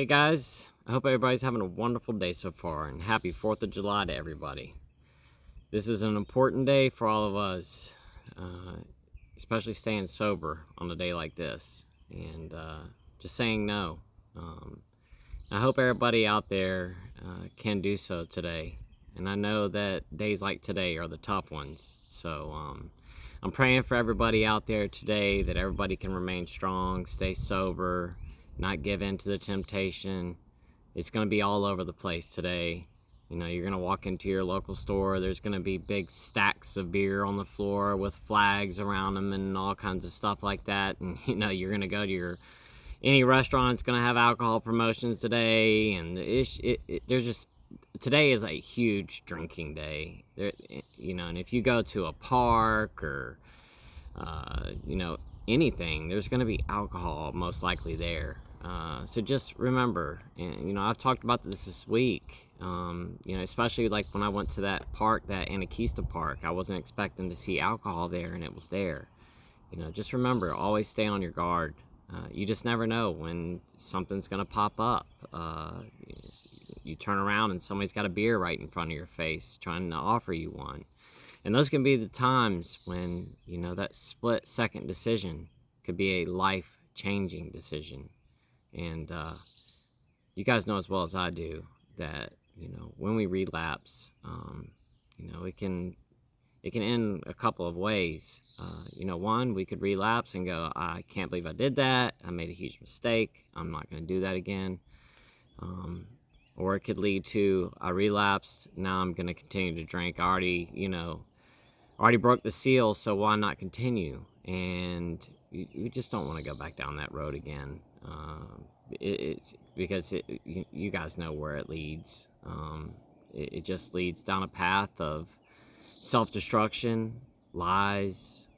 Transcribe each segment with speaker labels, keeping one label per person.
Speaker 1: Hey guys, I hope everybody's having a wonderful day so far, and happy 4th of July to everybody. This is an important day for all of us, especially staying sober on a day like this, and just saying no. I hope everybody out there can do so today, and I know that days like today are the tough ones, so I'm praying for everybody out there today that everybody can remain strong, stay sober, not give in to the temptation. It's going to be all over the place today. You know, you're going to walk into your local store, there's going to be big stacks of beer on the floor with flags around them and all kinds of stuff like that. And, you know, you're going to go to any restaurant's going to have alcohol promotions today. And there's just, today is a huge drinking day. You know, and if you go to a park or, you know, anything, there's going to be alcohol most likely there. So just remember, and you know, I've talked about this week, you know, especially like when I went to that park, that Anarchista park, I wasn't expecting to see alcohol there, and it was there. You know, just remember, always stay on your guard. You just never know when something's going to pop up. You turn around and somebody's got a beer right in front of your face trying to offer you one. And those can be the times when, you know, that split second decision could be a life-changing decision. And you guys know as well as I do that, you know, when we relapse, you know, it can end a couple of ways. You know, one, we could relapse and go, I can't believe I did that. I made a huge mistake. I'm not going to do that again. Or it could lead to, I relapsed. Now I'm going to continue to drink. I already broke the seal, so why not continue? And you just don't want to go back down that road again. It's because you guys know where it leads. It just leads down a path of self-destruction, lies,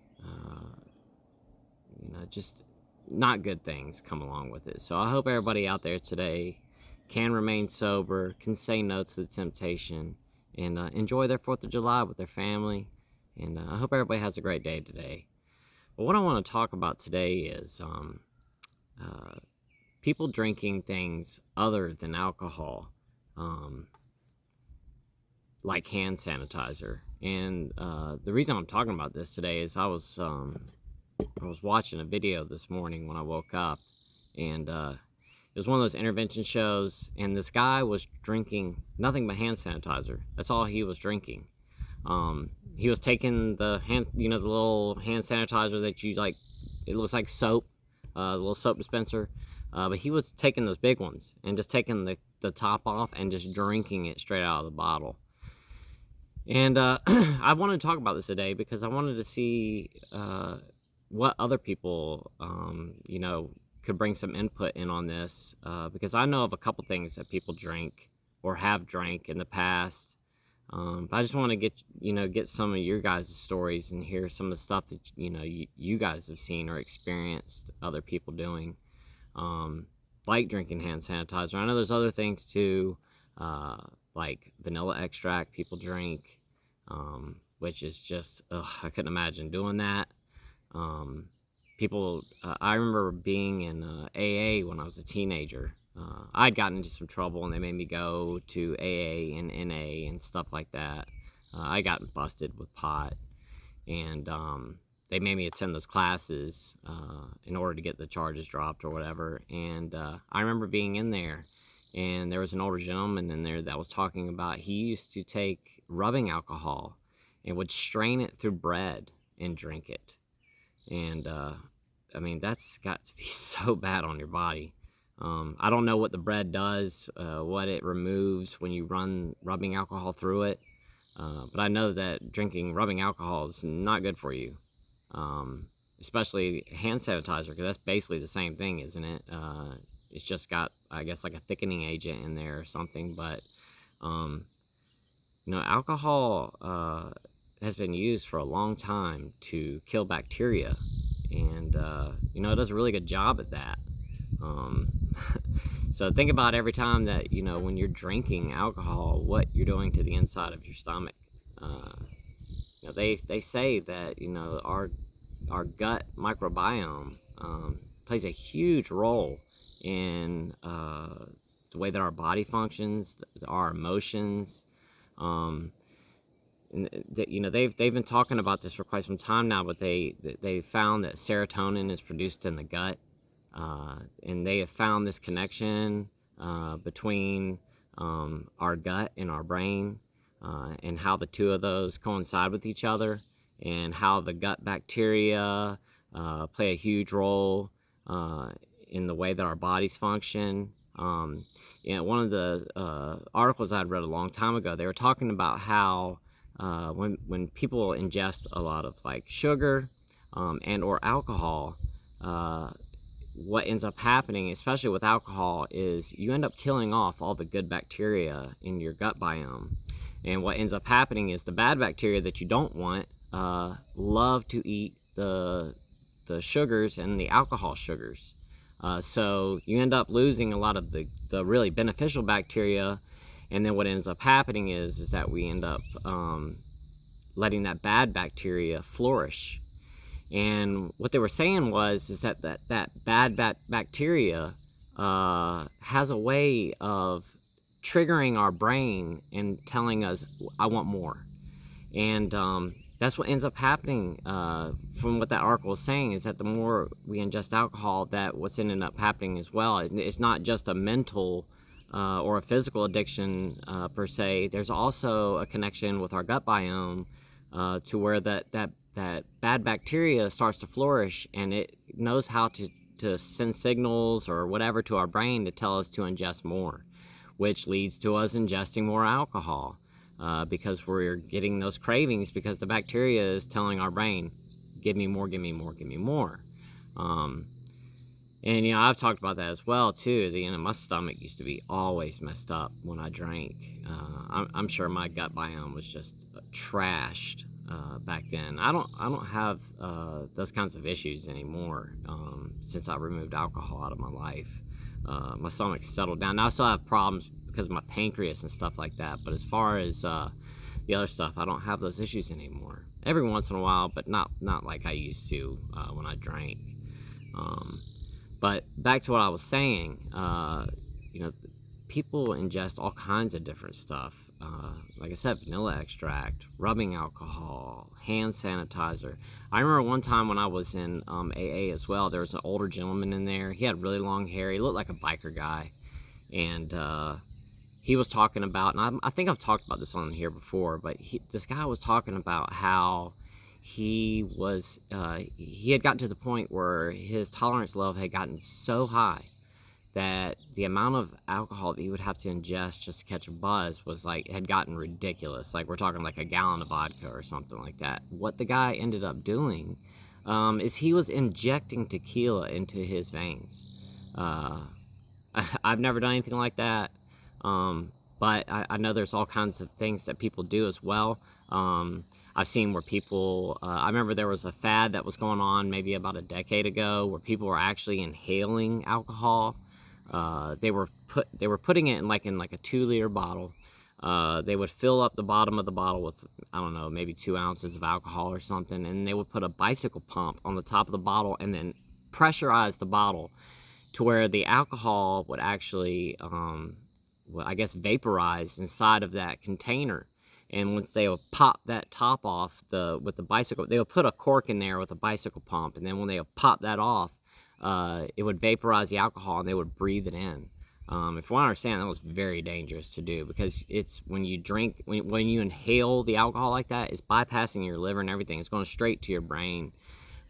Speaker 1: you know, just not good things come along with it. So I hope everybody out there today can remain sober, can say no to the temptation, and enjoy their 4th of July with their family. And I hope everybody has a great day today. But what I want to talk about today is people drinking things other than alcohol, like hand sanitizer. And the reason I'm talking about this today is I was watching a video this morning when I woke up, and it was one of those intervention shows, and this guy was drinking nothing but hand sanitizer. That's all he was drinking. He was taking the the little hand sanitizer that you like, it looks like soap, the little soap dispenser, but he was taking those big ones and just taking the top off and just drinking it straight out of the bottle. And I wanted to talk about this today because I wanted to see what other people, you know, could bring some input in on this, because I know of a couple things that people drink or have drank in the past. But I just want to get some of your guys' stories and hear some of the stuff that, you know, you guys have seen or experienced other people doing, like drinking hand sanitizer. I know there's other things too, like vanilla extract people drink, which is just, I couldn't imagine doing that. I remember being in AA when I was a teenager. I'd gotten into some trouble and they made me go to AA and NA and stuff like that. I got busted with pot, and they made me attend those classes in order to get the charges dropped or whatever. And I remember being in there, and there was an older gentleman in there that was talking about he used to take rubbing alcohol and would strain it through bread and drink it. And I mean, that's got to be so bad on your body. I don't know what the bread does, what it removes when you run rubbing alcohol through it, but I know that drinking rubbing alcohol is not good for you, especially hand sanitizer, because that's basically the same thing, isn't it? It's just got, I guess, like a thickening agent in there or something. But you know, alcohol has been used for a long time to kill bacteria, and you know, it does a really good job at that. So think about every time that, you know, when you're drinking alcohol, what you're doing to the inside of your stomach. You know, they say that, you know, our gut microbiome plays a huge role in the way that our body functions, our emotions. Um, and they've been talking about this for quite some time now, but they found that serotonin is produced in the gut, and they have found this connection between our gut and our brain, and how the two of those coincide with each other, and how the gut bacteria play a huge role in the way that our bodies function. One of the articles I'd read a long time ago, they were talking about how when people ingest a lot of like sugar and or alcohol, what ends up happening, especially with alcohol, is you end up killing off all the good bacteria in your gut biome. And what ends up happening is the bad bacteria that you don't want love to eat the sugars and the alcohol sugars. So you end up losing a lot of the really beneficial bacteria, and then what ends up happening is that we end up letting that bad bacteria flourish. And what they were saying is that bad bacteria has a way of triggering our brain and telling us, I want more. And that's what ends up happening from what that article was saying, is that the more we ingest alcohol, that what's ended up happening as well. It's not just a mental or a physical addiction per se. There's also a connection with our gut biome to where that bad bacteria starts to flourish, and it knows how to send signals or whatever to our brain to tell us to ingest more, which leads to us ingesting more alcohol because we're getting those cravings, because the bacteria is telling our brain, give me more, give me more, give me more. And I've talked about that as well too. My stomach used to be always messed up when I drank. I'm sure my gut biome was just trashed back then. I don't have those kinds of issues anymore since I removed alcohol out of my life. My stomach's settled down. Now I still have problems because of my pancreas and stuff like that, but as far as the other stuff, I don't have those issues anymore. Every once in a while, but not like I used to when I drank. But back to what I was saying, people ingest all kinds of different stuff. Like I said, vanilla extract, rubbing alcohol, hand sanitizer. I remember one time when I was in AA as well, there was an older gentleman in there. He had really long hair. He looked like a biker guy. And he was talking about, and I think I've talked about this on here before, but this guy was talking about how he had gotten to the point where his tolerance level had gotten so high that the amount of alcohol that he would have to ingest just to catch a buzz had gotten ridiculous. Like, we're talking like a gallon of vodka or something like that. What the guy ended up doing is he was injecting tequila into his veins. I've never done anything like that, but I know there's all kinds of things that people do as well. I've seen where people, I remember there was a fad that was going on maybe about a decade ago where people were actually inhaling alcohol. They were putting it in like a 2-liter bottle. They would fill up the bottom of the bottle with, I don't know, maybe 2 ounces of alcohol or something, and they would put a bicycle pump on the top of the bottle and then pressurize the bottle to where the alcohol would actually, vaporize inside of that container. And once they would pop that top off with the bicycle, they would put a cork in there with a bicycle pump, and then when they would pop that off, it would vaporize the alcohol and they would breathe it in. If I understand, that was very dangerous to do, because it's when you drink, when you inhale the alcohol like that, it's bypassing your liver and everything. It's going straight to your brain.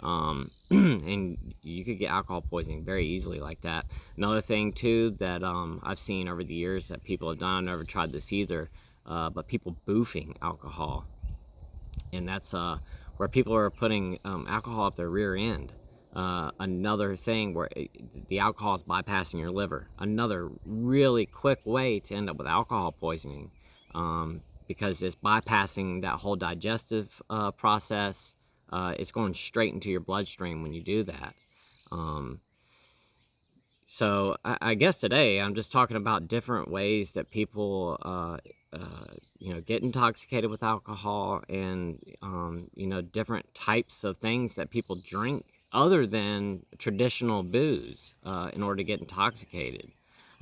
Speaker 1: And you could get alcohol poisoning very easily like that. Another thing too that I've seen over the years that people have done, I've never tried this either, but people boofing alcohol. And that's where people are putting alcohol up their rear end. Another thing where the alcohol is bypassing your liver. Another really quick way to end up with alcohol poisoning, because it's bypassing that whole digestive process. It's going straight into your bloodstream when you do that. So I guess today I'm just talking about different ways that people get intoxicated with alcohol, and different types of things that people drink other than traditional booze in order to get intoxicated.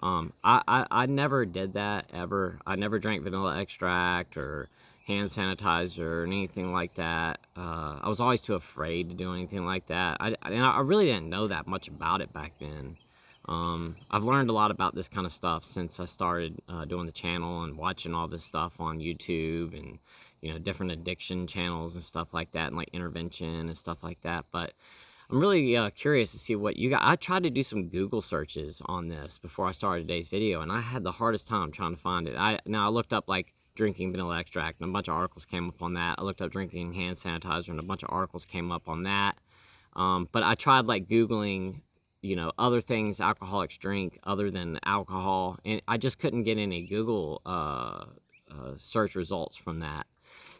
Speaker 1: I never did that ever. I never drank vanilla extract or hand sanitizer or anything like that. I was always too afraid to do anything like that. And I really didn't know that much about it back then. I've learned a lot about this kind of stuff since I started doing the channel and watching all this stuff on YouTube and, you know, different addiction channels and stuff like that, and like intervention and stuff like that. But I'm really curious to see what you got. I tried to do some Google searches on this before I started today's video, and I had the hardest time trying to find it. Now I looked up like drinking vanilla extract, and a bunch of articles came up on that. I looked up drinking hand sanitizer, and a bunch of articles came up on that. But I tried like Googling, you know, other things alcoholics drink other than alcohol, and I just couldn't get any Google search results from that.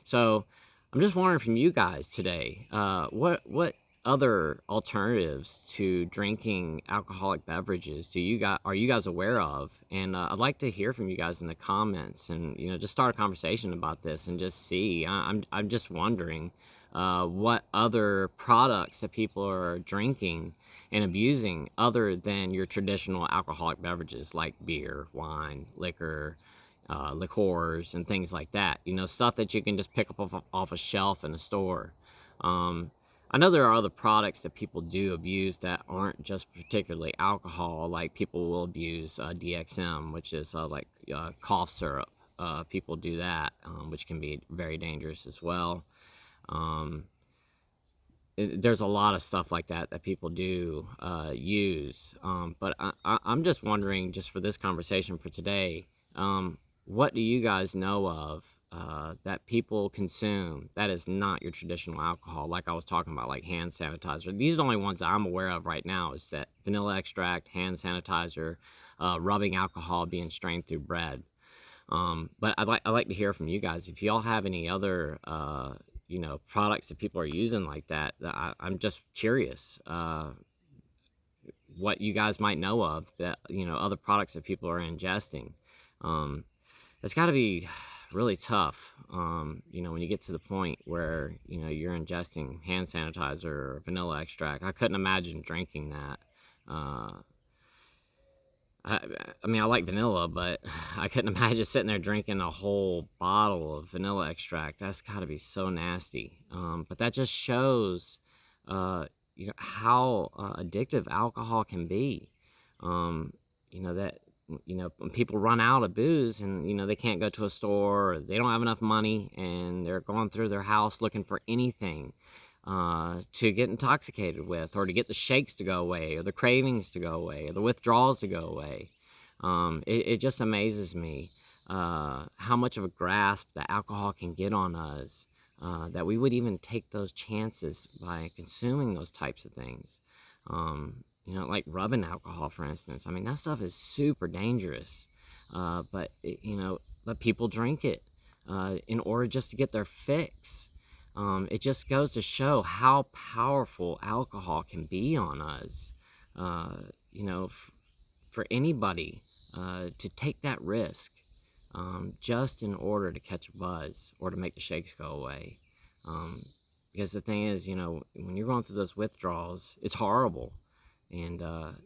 Speaker 1: So I'm just wondering from you guys today, what other alternatives to drinking alcoholic beverages are you guys aware of? And I'd like to hear from you guys in the comments, and, you know, just start a conversation about this and just see. I'm just wondering what other products that people are drinking and abusing other than your traditional alcoholic beverages like beer, wine, liquor, liqueurs, and things like that. You know, stuff that you can just pick up off a shelf in a store. I know there are other products that people do abuse that aren't just particularly alcohol. Like people will abuse DXM, which is like cough syrup. People do that, which can be very dangerous as well. There's a lot of stuff like that that people do use. But I'm just wondering, just for this conversation for today, what do you guys know of that people consume that is not your traditional alcohol, like I was talking about, like hand sanitizer? These are the only ones that I'm aware of right now, is that vanilla extract, hand sanitizer, rubbing alcohol being strained through bread. But I'd like to hear from you guys if y'all have any other you know, products that people are using like that. I'm just curious what you guys might know of that, you know, other products that people are ingesting. It's got to be really tough, you know, when you get to the point where, you know, you're ingesting hand sanitizer or vanilla extract. I couldn't imagine drinking that. I mean, I like vanilla, but I couldn't imagine sitting there drinking a whole bottle of vanilla extract. That's got to be so nasty. But that just shows, you know, how addictive alcohol can be. You know, that, you know, when people run out of booze and, you know, they can't go to a store, or they don't have enough money, and they're going through their house looking for anything to get intoxicated with, or to get the shakes to go away, or the cravings to go away, or the withdrawals to go away. It just amazes me how much of a grasp that alcohol can get on us, that we would even take those chances by consuming those types of things. You know, like rubbing alcohol, for instance. I mean, that stuff is super dangerous, but people drink it in order just to get their fix. It just goes to show how powerful alcohol can be on us. You know, for anybody to take that risk just in order to catch a buzz or to make the shakes go away. Because the thing is, you know, when you're going through those withdrawals, it's horrible. And,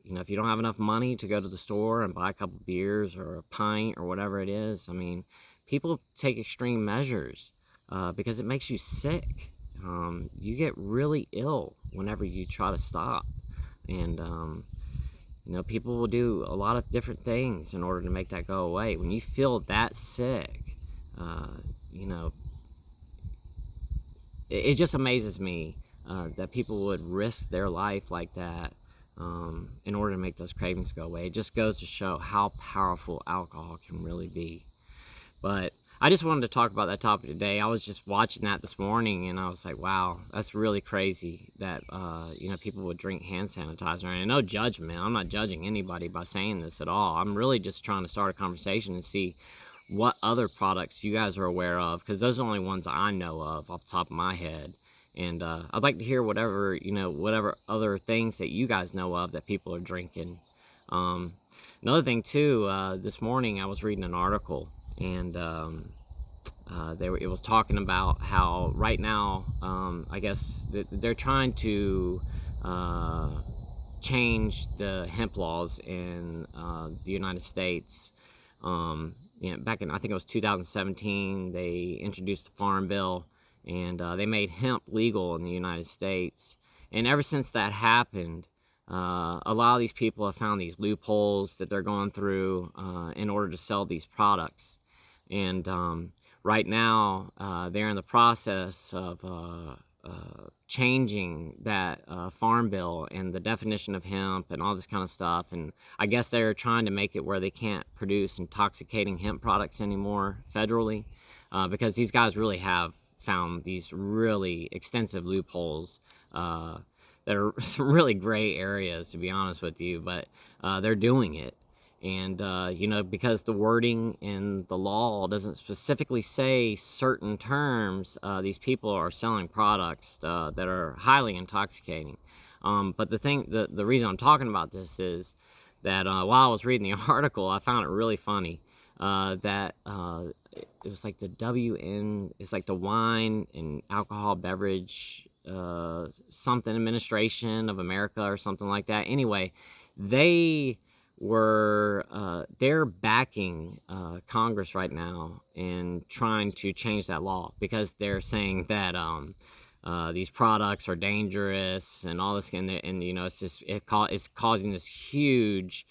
Speaker 1: you know, if you don't have enough money to go to the store and buy a couple beers or a pint or whatever it is, I mean, people take extreme measures because it makes you sick. You get really ill whenever you try to stop. And, you know, people will do a lot of different things in order to make that go away. When you feel that sick, you know, it just amazes me that people would risk their life like that in order to make those cravings go away. It just goes to show how powerful alcohol can really be. But I just wanted to talk about that topic today. I was just watching that this morning, and I was like, wow, that's really crazy that, you know, people would drink hand sanitizer. And no judgment. I'm not judging anybody by saying this at all. I'm really just trying to start a conversation and see what other products you guys are aware of, because those are the only ones I know of off the top of my head. And I'd like to hear whatever other things that you guys know of that people are drinking. Another thing too, this morning I was reading an article, and it was talking about how right now, I guess they're trying to changed the hemp laws in the United States. Back in, I think it was 2017, they introduced the Farm Bill, and they made hemp legal in the United States. And ever since that happened, a lot of these people have found these loopholes that they're going through in order to sell these products. And right now, they're in the process of changing that farm bill and the definition of hemp and all this kind of stuff. And I guess they're trying to make it where they can't produce intoxicating hemp products anymore federally, because these guys really have found these really extensive loopholes that are some really gray areas, to be honest with you, but they're doing it. And, because the wording in the law doesn't specifically say certain terms, these people are selling products that are highly intoxicating. But the reason I'm talking about this is that while I was reading the article, I found it really funny that it was like it's like the Wine and Alcohol Beverage something Administration of America or something like that. Anyway, they're backing Congress right now in trying to change that law, because they're saying that these products are dangerous and all this, and it's causing this huge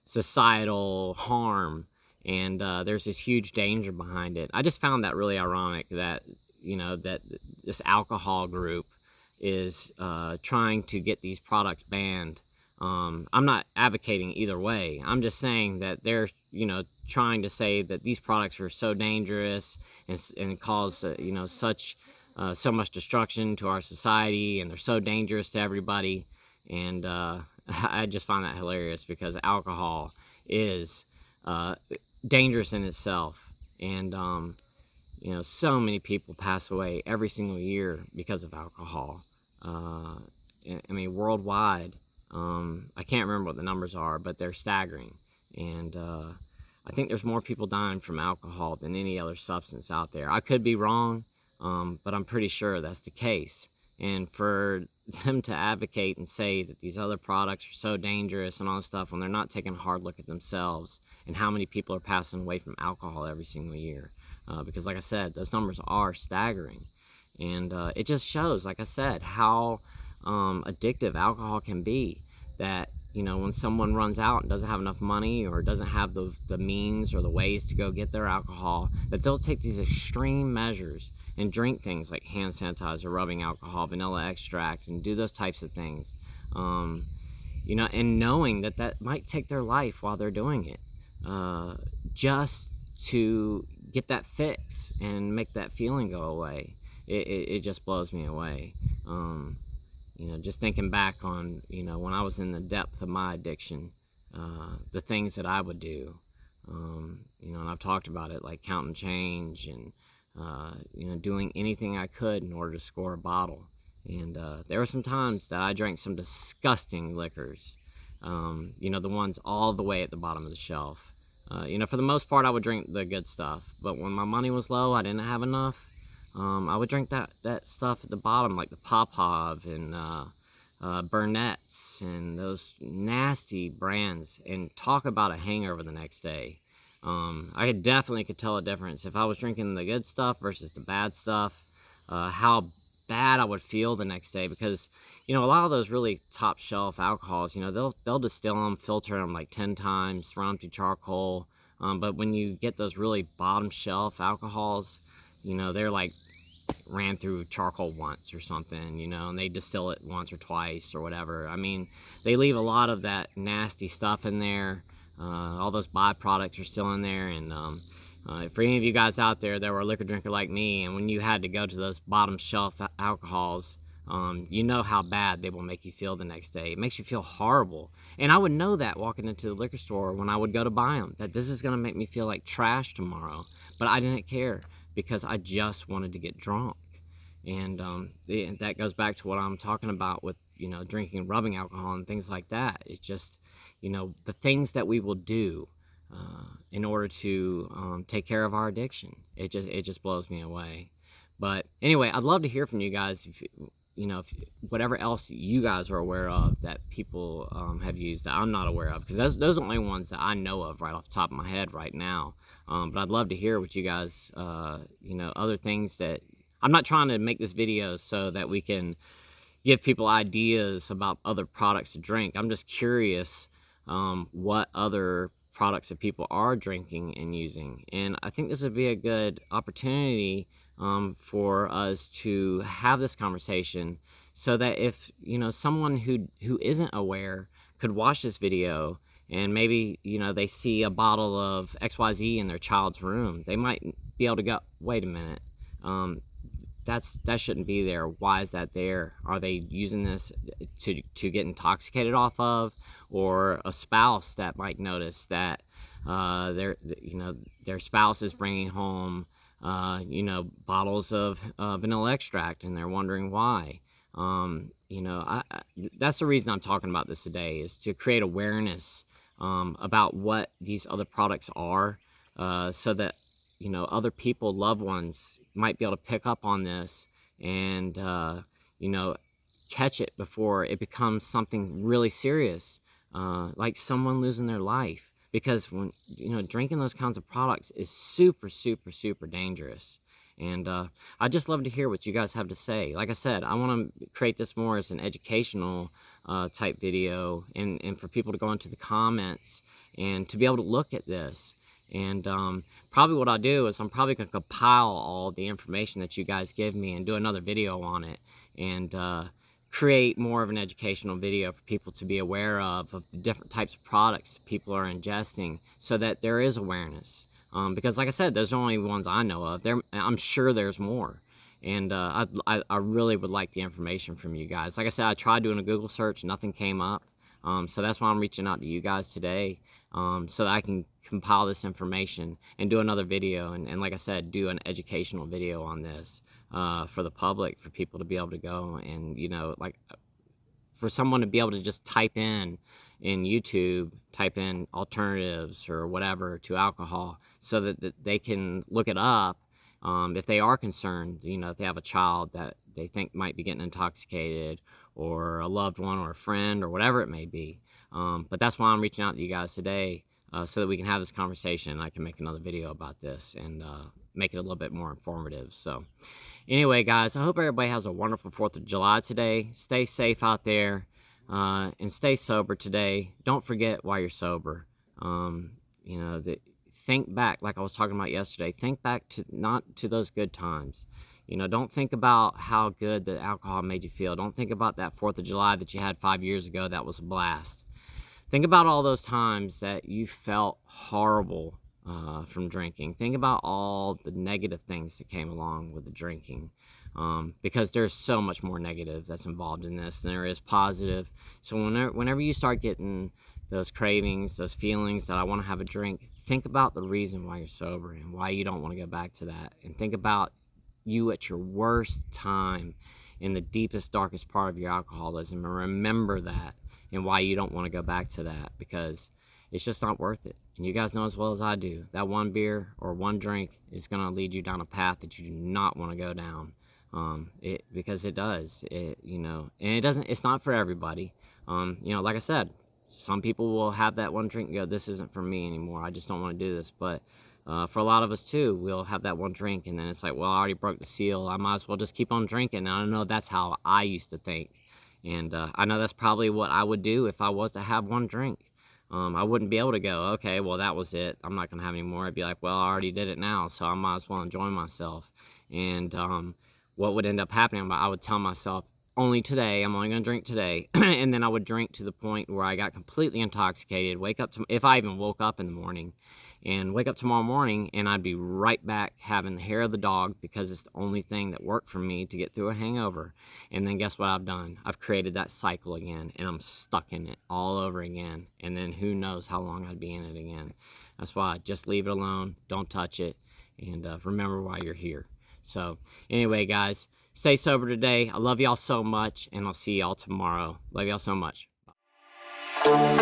Speaker 1: societal harm, and there's this huge danger behind it. I just found that really ironic that that this alcohol group is trying to get these products banned. I'm not advocating either way. I'm just saying that they're trying to say that these products are so dangerous and cause so much destruction to our society, and they're so dangerous to everybody. And I just find that hilarious, because alcohol is dangerous in itself. And so many people pass away every single year because of alcohol. I mean, worldwide. I can't remember what the numbers are, but they're staggering. And I think there's more people dying from alcohol than any other substance out there. I could be wrong, but I'm pretty sure that's the case. And for them to advocate and say that these other products are so dangerous and all this stuff, when they're not taking a hard look at themselves and how many people are passing away from alcohol every single year. Because like I said, those numbers are staggering. And it just shows, like I said, how addictive alcohol can be. That when someone runs out and doesn't have enough money, or doesn't have the means or the ways to go get their alcohol, that they'll take these extreme measures and drink things like hand sanitizer, rubbing alcohol, vanilla extract, and do those types of things, and knowing that might take their life while they're doing it, just to get that fix and make that feeling go away. It just blows me away. Just thinking back on, when I was in the depth of my addiction, the things that I would do, and I've talked about it, like counting change and, doing anything I could in order to score a bottle. And there were some times that I drank some disgusting liquors, the ones all the way at the bottom of the shelf. For the most part, I would drink the good stuff, but when my money was low, I didn't have enough. I would drink that stuff at the bottom, like the Popov and Burnett's and those nasty brands, and talk about a hangover the next day. I definitely could tell a difference if I was drinking the good stuff versus the bad stuff, how bad I would feel the next day, because a lot of those really top shelf alcohols, they'll distill them, filter them like 10 times, run them through charcoal, but when you get those really bottom shelf alcohols, they're like ran through charcoal once or something, and they distill it once or twice or whatever. I mean, they leave a lot of that nasty stuff in there. All those byproducts are still in there. And for any of you guys out there that were a liquor drinker like me, and when you had to go to those bottom shelf alcohols, you know how bad they will make you feel the next day. It makes you feel horrible. And I would know that walking into the liquor store when I would go to buy them, that this is going to make me feel like trash tomorrow. But I didn't care, because I just wanted to get drunk. And that goes back to what I'm talking about with, drinking and rubbing alcohol and things like that. It's just, the things that we will do in order to take care of our addiction. It just blows me away. But anyway, I'd love to hear from you guys. whatever else you guys are aware of that people have used that I'm not aware of, because those are the only ones that I know of right off the top of my head right now. But I'd love to hear what you guys, other things that, I'm not trying to make this video so that we can give people ideas about other products to drink. I'm just curious what other products that people are drinking and using. And I think this would be a good opportunity for us to have this conversation, so that if someone who isn't aware could watch this video, and maybe they see a bottle of XYZ in their child's room, they might be able to go, wait a minute, that shouldn't be there. Why is that there? Are they using this to get intoxicated off of? Or a spouse that might notice that their spouse is bringing home bottles of vanilla extract, and they're wondering why. That's the reason I'm talking about this today, is to create awareness about what these other products are, so that other people, loved ones, might be able to pick up on this and catch it before it becomes something really serious, like someone losing their life. Because when drinking those kinds of products is super, super, super dangerous. And I'd just love to hear what you guys have to say. Like I said, I want to create this more as an educational type video, and for people to go into the comments and to be able to look at this. And probably what I'll do is I'm probably going to compile all the information that you guys give me and do another video on it, and create more of an educational video for people to be aware of the different types of products that people are ingesting, so that there is awareness. Because like I said, those are only ones I know of. I'm sure there's more. And I really would like the information from you guys. Like I said, I tried doing a Google search, nothing came up. So that's why I'm reaching out to you guys today, so that I can compile this information and do another video, and like I said, do an educational video on this for the public, for people to be able to go and, like for someone to be able to just type in YouTube, type in alternatives or whatever to alcohol, so that they can look it up if they are concerned, if they have a child that they think might be getting intoxicated, or a loved one or a friend or whatever it may be. But that's why I'm reaching out to you guys today, so that we can have this conversation, and I can make another video about this and make it a little bit more informative. So anyway, guys, I hope everybody has a wonderful 4th of July today. Stay safe out there, and stay sober today. Don't forget why you're sober. Think back, like I was talking about yesterday, think back not to those good times. Don't think about how good the alcohol made you feel. Don't think about that 4th of July that you had 5 years ago that was a blast. Think about all those times that you felt horrible from drinking. Think about all the negative things that came along with the drinking, because there's so much more negative that's involved in this than there is positive. So whenever you start getting those cravings, those feelings that I want to have a drink, think about the reason why you're sober and why you don't want to go back to that. And think about you at your worst time, in the deepest, darkest part of your alcoholism, and remember that, and why you don't want to go back to that, because it's just not worth it. And you guys know as well as I do, that one beer or one drink is going to lead you down a path that you do not want to go down. Because it does, and it's not for everybody. Like I said, some people will have that one drink and go, this isn't for me anymore, I just don't want to do this. But for a lot of us too, we'll have that one drink, and then it's like, well, I already broke the seal, I might as well just keep on drinking. And I know that's how I used to think, and I know that's probably what I would do if I was to have one drink. I wouldn't be able to go, okay, well, that was it, I'm not going to have any more. I'd be like, well, I already did it now, so I might as well enjoy myself. And what would end up happening, I would tell myself, only today, I'm only going to drink today. And then I would drink to the point where I got completely intoxicated, if I even woke up in the morning, and wake up tomorrow morning, and I'd be right back having the hair of the dog, because it's the only thing that worked for me to get through a hangover. And then guess what I've done? I've created that cycle again, and I'm stuck in it all over again. And then who knows how long I'd be in it again. That's why I just leave it alone, don't touch it, and remember why you're here. So anyway, guys, stay sober today. I love y'all so much, and I'll see y'all tomorrow. Love y'all so much. Bye.